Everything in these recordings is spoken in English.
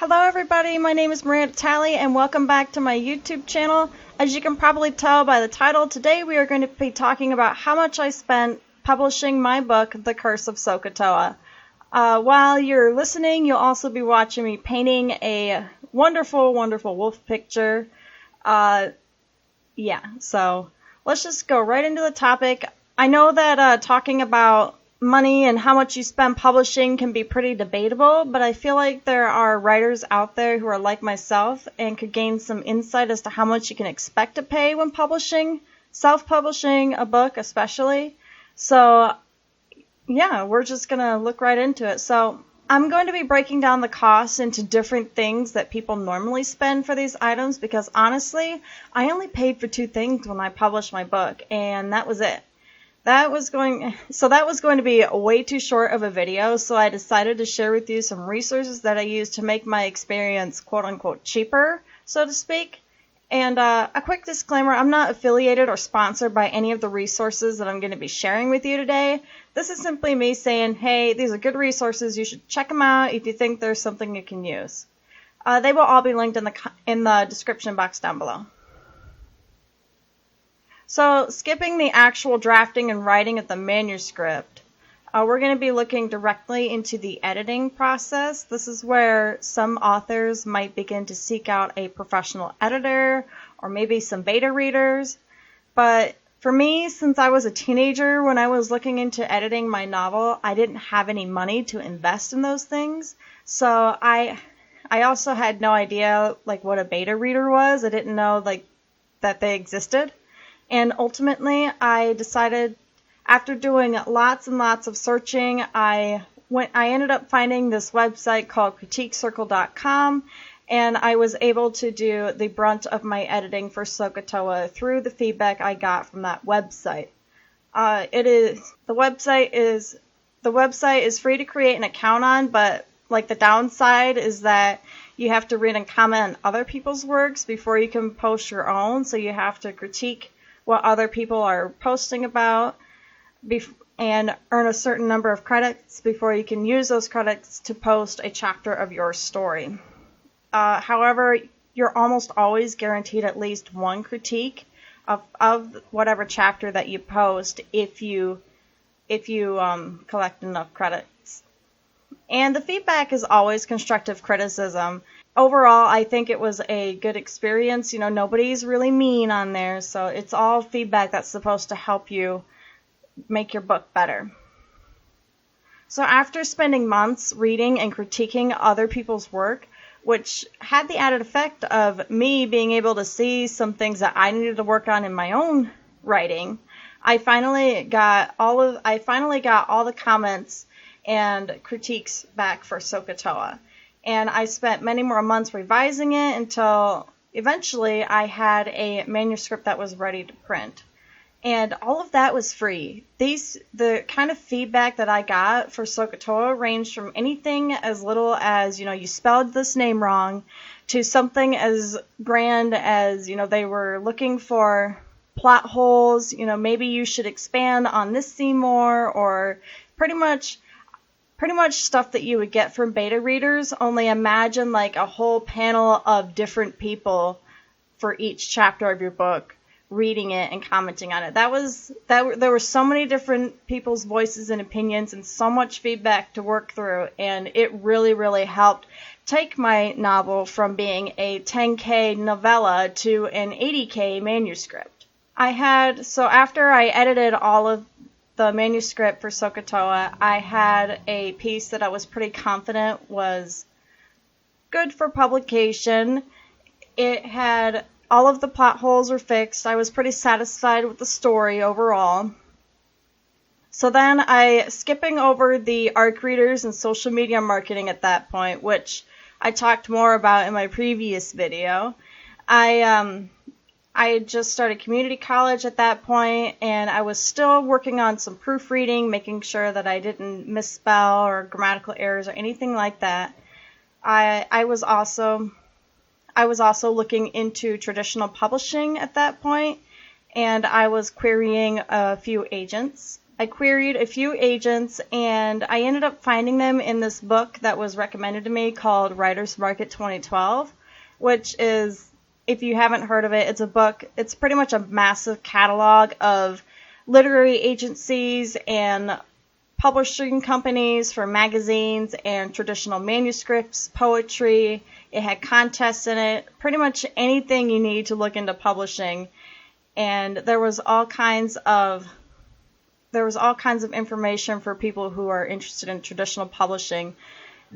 Hello everybody, my name is Maria Talley and welcome back to my YouTube channel. As you can probably tell by the title, today we are going to be talking about how much I spent publishing my book, The Curse of Sokotoa. While you're listening, you'll also be watching me painting a wonderful, wonderful wolf picture. So let's just go right into the topic. I know that talking about money and how much you spend publishing can be pretty debatable, but I feel like there are writers out there who are like myself and could gain some insight as to how much you can expect to pay when publishing, self-publishing a book especially. So yeah, we're just going to look right into it. So I'm going to be breaking down the costs into different things that people normally spend for these items because honestly, I only paid for two things when I published my book, and that was it. That was going to be way too short of a video, so I decided to share with you some resources that I used to make my experience quote-unquote cheaper, so to speak. And a quick disclaimer, I'm not affiliated or sponsored by any of the resources that I'm going to be sharing with you today. This is simply me saying, hey, these are good resources, you should check them out if you think there's something you can use. They will all be linked in the description box down below. So, skipping the actual drafting and writing of the manuscript, we're going to be looking directly into the editing process. This is where some authors might begin to seek out a professional editor or maybe some beta readers. But for me, since I was a teenager when I was looking into editing my novel, I didn't have any money to invest in those things. So I also had no idea what a beta reader was. I didn't know that they existed. And ultimately, I decided, after doing lots and lots of searching, I ended up finding this website called critiquecircle.com, and I was able to do the brunt of my editing for Sokotoa through the feedback I got from that website. The website is free to create an account on, but the downside is that you have to read and comment on other people's works before you can post your own, so you have to critique what other people are posting about and earn a certain number of credits before you can use those credits to post a chapter of your story. However, you're almost always guaranteed at least one critique of whatever chapter that you post if you collect enough credits. And the feedback is always constructive criticism. Overall, I think it was a good experience. Nobody's really mean on there, so it's all feedback that's supposed to help you make your book better. So after spending months reading and critiquing other people's work, which had the added effect of me being able to see some things that I needed to work on in my own writing, I finally got all the comments and critiques back for Sokotoa. And I spent many more months revising it until eventually I had a manuscript that was ready to print. And all of that was free. The kind of feedback that I got for Sokotoa ranged from anything as little as, you spelled this name wrong, to something as grand as, they were looking for plot holes, maybe you should expand on this scene more, or pretty much stuff that you would get from beta readers, only imagine a whole panel of different people for each chapter of your book reading it and commenting on it. There were so many different people's voices and opinions and so much feedback to work through, and it really, really helped take my novel from being a 10K novella to an 80K manuscript. After I edited all of the manuscript for Sokotoa, I had a piece that I was pretty confident was good for publication. It had all of the plot holes were fixed. I was pretty satisfied with the story overall. So then skipping over the ARC readers and social media marketing at that point, which I talked more about in my previous video, I had just started community college at that point, and I was still working on some proofreading, making sure that I didn't misspell or grammatical errors or anything like that. I was also looking into traditional publishing at that point, and I was querying a few agents I queried a few agents, and I ended up finding them in this book that was recommended to me called Writer's Market 2012, which is, if you haven't heard of it, it's a book. It's pretty much a massive catalog of literary agencies and publishing companies for magazines and traditional manuscripts, poetry. It had contests in it, pretty much anything you need to look into publishing. And there was all kinds of information for people who are interested in traditional publishing.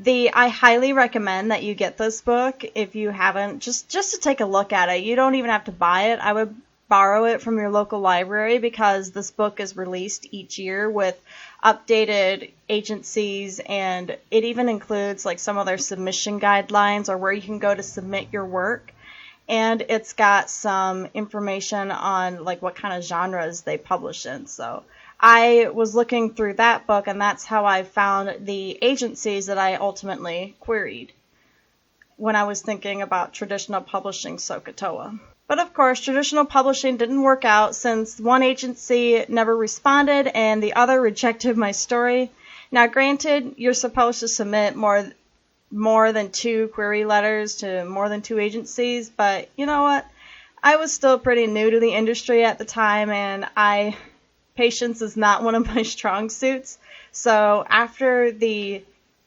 I highly recommend that you get this book if you haven't, just to take a look at it. You don't even have to buy it. I would borrow it from your local library because this book is released each year with updated agencies, and it even includes like some of their submission guidelines or where you can go to submit your work. And it's got some information on like what kind of genres they publish in. So I was looking through that book, and that's how I found the agencies that I ultimately queried when I was thinking about traditional publishing SOHCAHTOA. But of course, traditional publishing didn't work out since one agency never responded and the other rejected my story. Now, granted, you're supposed to submit more than 2 query letters to more than 2 agencies, but you know what? I was still pretty new to the industry at the time, and patience is not one of my strong suits. So after the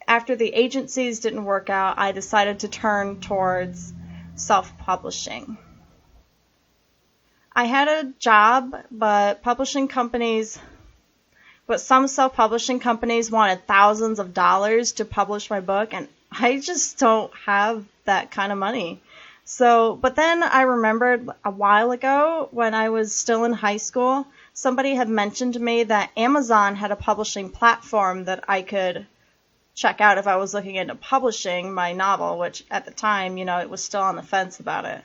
agencies didn't work out, I decided to turn towards self-publishing. I had a job, but some self-publishing companies wanted thousands of dollars to publish my book, and I just don't have that kind of money. But then I remembered a while ago when I was still in high school, somebody had mentioned to me that Amazon had a publishing platform that I could check out if I was looking into publishing my novel, which at the time, it was still on the fence about it.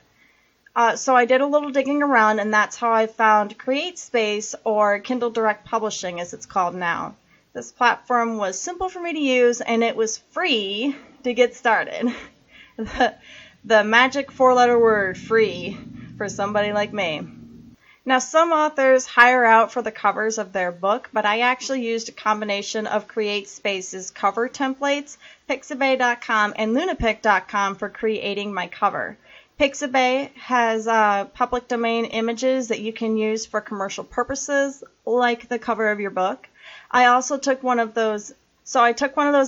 So I did a little digging around, and that's how I found Createspace, or Kindle Direct Publishing as it's called now. This platform was simple for me to use, and it was free to get started. The magic 4-letter word, free, for somebody like me. Now, some authors hire out for the covers of their book, but I actually used a combination of Createspace's cover templates, Pixabay.com, and Lunapic.com for creating my cover. Pixabay has public domain images that you can use for commercial purposes, like the cover of your book. I also took one of those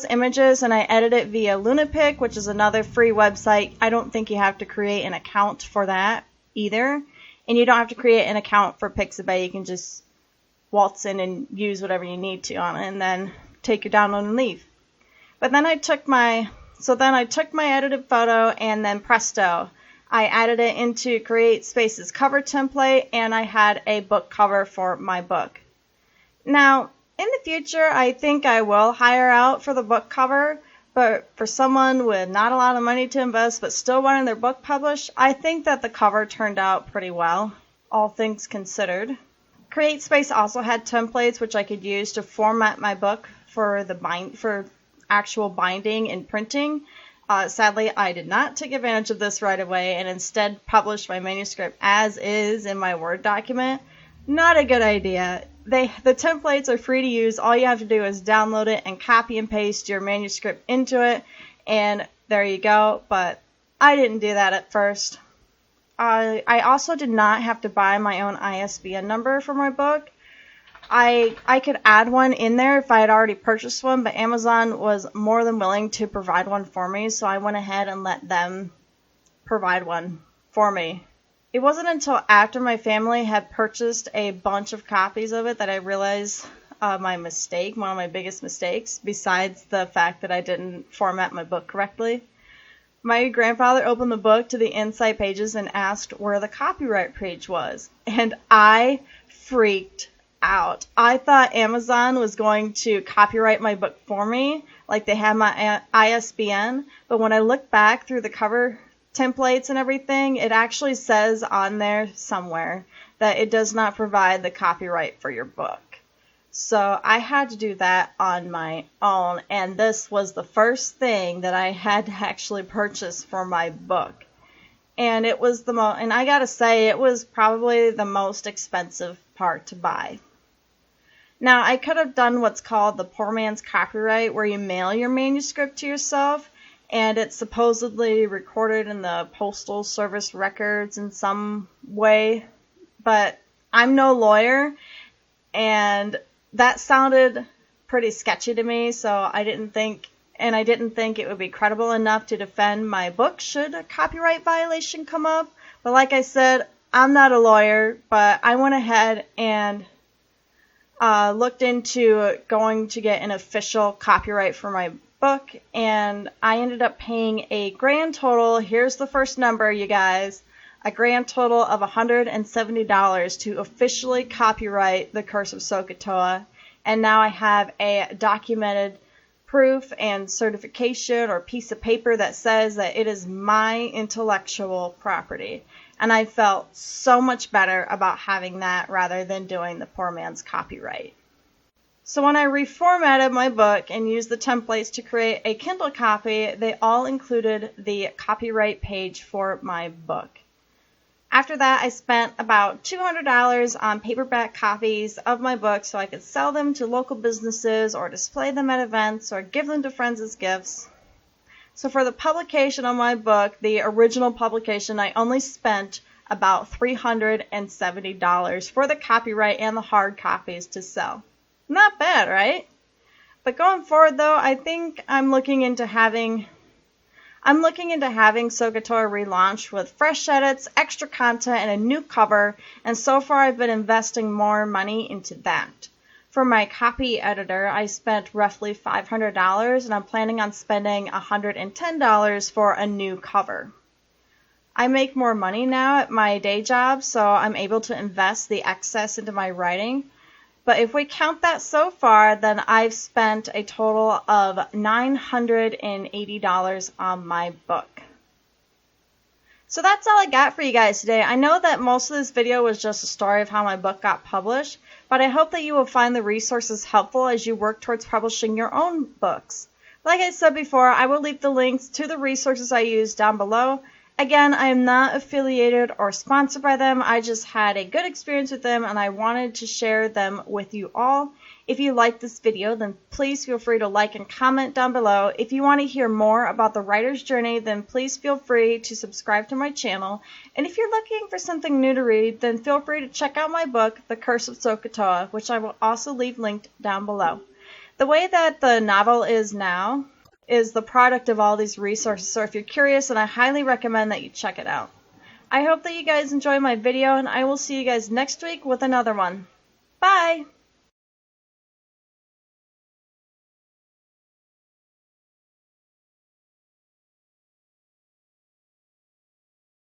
images and I edited it via Lunapic, which is another free website. I don't think you have to create an account for that either. And you don't have to create an account for Pixabay. You can just waltz in and use whatever you need to on it and then take your download and leave. But then I took my edited photo, and then presto, I added it into Createspace's cover template, and I had a book cover for my book. Now, in the future, I think I will hire out for the book cover, but for someone with not a lot of money to invest but still wanting their book published, I think that the cover turned out pretty well, all things considered. Createspace also had templates which I could use to format my book for actual binding and printing. Sadly, I did not take advantage of this right away and instead published my manuscript as is in my Word document. Not a good idea. The templates are free to use. All you have to do is download it and copy and paste your manuscript into it, and there you go. But I didn't do that at first. I also did not have to buy my own ISBN number for my book. I could add one in there if I had already purchased one, but Amazon was more than willing to provide one for me, so I went ahead and let them provide one for me. It wasn't until after my family had purchased a bunch of copies of it that I realized one of my biggest mistakes, besides the fact that I didn't format my book correctly. My grandfather opened the book to the inside pages and asked where the copyright page was, and I freaked out. I thought Amazon was going to copyright my book for me, like they had my ISBN, but when I look back through the cover templates and everything, it actually says on there somewhere that it does not provide the copyright for your book. So I had to do that on my own, and this was the first thing that I had to actually purchase for my book. And it was and I gotta say, it was probably the most expensive part to buy. Now, I could have done what's called the poor man's copyright, where you mail your manuscript to yourself, and it's supposedly recorded in the Postal Service records in some way, but I'm no lawyer, and that sounded pretty sketchy to me, so I didn't think it would be credible enough to defend my book should a copyright violation come up. But like I said, I'm not a lawyer, but I went ahead and looked into going to get an official copyright for my book, and I ended up paying a grand total, here's the first number, you guys, a grand total of $170 to officially copyright The Curse of Sokotoa, and now I have a documented proof and certification or piece of paper that says that it is my intellectual property. And I felt so much better about having that rather than doing the poor man's copyright. So when I reformatted my book and used the templates to create a Kindle copy, they all included the copyright page for my book. After that, I spent about $200 on paperback copies of my book so I could sell them to local businesses or display them at events or give them to friends as gifts. So for the publication of my book, the original publication, I only spent about $370 for the copyright and the hard copies to sell. Not bad, right? But going forward, though, I think I'm looking into having Sokotoa relaunched with fresh edits, extra content, and a new cover, and so far I've been investing more money into that. For my copy editor, I spent roughly $500, and I'm planning on spending $110 for a new cover. I make more money now at my day job, so I'm able to invest the excess into my writing. But if we count that so far, then I've spent a total of $980 on my book. So that's all I got for you guys today. I know that most of this video was just a story of how my book got published, but I hope that you will find the resources helpful as you work towards publishing your own books. Like I said before, I will leave the links to the resources I use down below. Again, I am not affiliated or sponsored by them. I just had a good experience with them and I wanted to share them with you all. If you like this video, then please feel free to like and comment down below. If you want to hear more about the writer's journey, then please feel free to subscribe to my channel. And if you're looking for something new to read, then feel free to check out my book, The Curse of Sokotoa, which I will also leave linked down below. The way that the novel is now is the product of all these resources, so if you're curious, then I highly recommend that you check it out. I hope that you guys enjoy my video, and I will see you guys next week with another one. Bye!